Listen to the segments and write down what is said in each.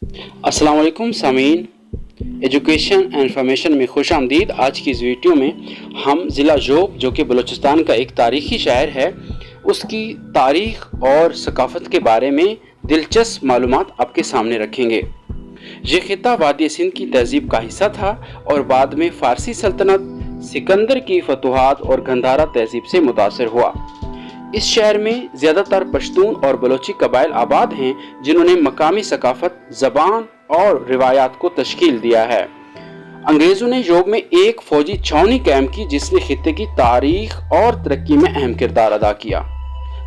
अस्सलाम वालेकुम सामीन, एजुकेशन एंड इंफॉर्मेशन में खुश आमदीद। आज की इस वीडियो में हम ज़िला जोब जो कि बलूचिस्तान का एक तारीख़ी शहर है, उसकी तारीख़ और सकाफ़त के बारे में दिलचस्प मालूमात आपके सामने रखेंगे। ये खिता वादी सिंध की तहज़ीब का हिस्सा था और बाद में फ़ारसी सल्तनत, सिकंदर की फतूहात और गंधारा तहज़ीब से मुतासर हुआ। इस शहर में ज़्यादातर पश्तून और बलोची कबाइल आबाद हैं, जिन्होंने मकामी सकाफत, ज़बान और रिवायात को तश्कील दिया है। अंग्रेज़ों ने जोब में एक फ़ौजी छावनी कायम की, जिसने खित्ते की तारीख और तरक्की में अहम किरदार अदा किया।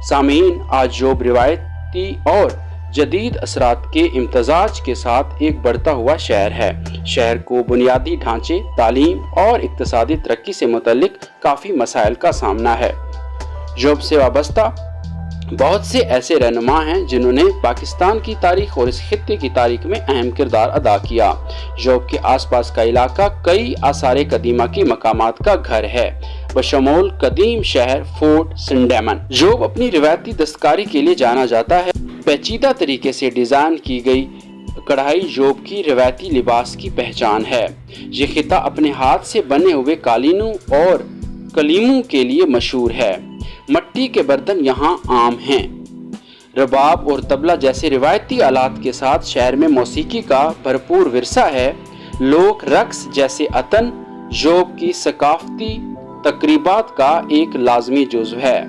सामीन, आज जोब रिवायती और जदीद असरात के इम्तजाज के साथ एक बढ़ता हुआ शहर है। शहर को बुनियादी ढांचे, तालीम और इक्तिसादी तरक्की से मुतल्लिक काफ़ी मसाइल का सामना है। जोब से वाबस्ता बहुत से ऐसे रहनुमा हैं जिन्होंने पाकिस्तान की तारीख और इस खित्ते की तारीख में अहम किरदार अदा किया। जोब के आसपास का इलाका कई आसार कदीमा की मकामात का घर है, बशमूल कदीम शहर फोर्ट सिंडेमन। जोब अपनी रिवायती दस्तकारी के लिए जाना जाता है। पेचीदा तरीके से डिज़ाइन की गई कढ़ाई जोब की रिवायती लिबास की पहचान है। ये खिता अपने हाथ से बने हुए कालीनों और कलीमों के लिए मशहूर है। मट्टी के बर्तन यहाँ आम हैं। रबाब और तबला जैसे रिवायती आलात के साथ शहर में मौसीकी का भरपूर विरसा है। लोक रक्स जैसे अतन जोब की सकाफती तकरीबात का एक लाजमी जुज़्व है।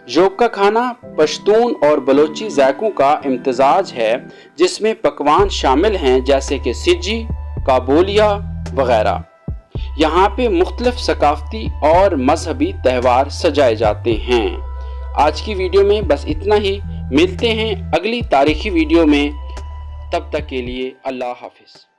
जोब का खाना पश्तून और बलोची ज़ायकों का इम्तजाज है, जिसमें पकवान शामिल हैं जैसे कि सिज्जी, काबूलिया वगैरह। यहाँ पे मुख्तलिफ सकाफती और मजहबी त्यौहार सजाए जाते हैं। आज की वीडियो में बस इतना ही। मिलते हैं अगली तारीखी वीडियो में, तब तक के लिए अल्लाह हाफिज़।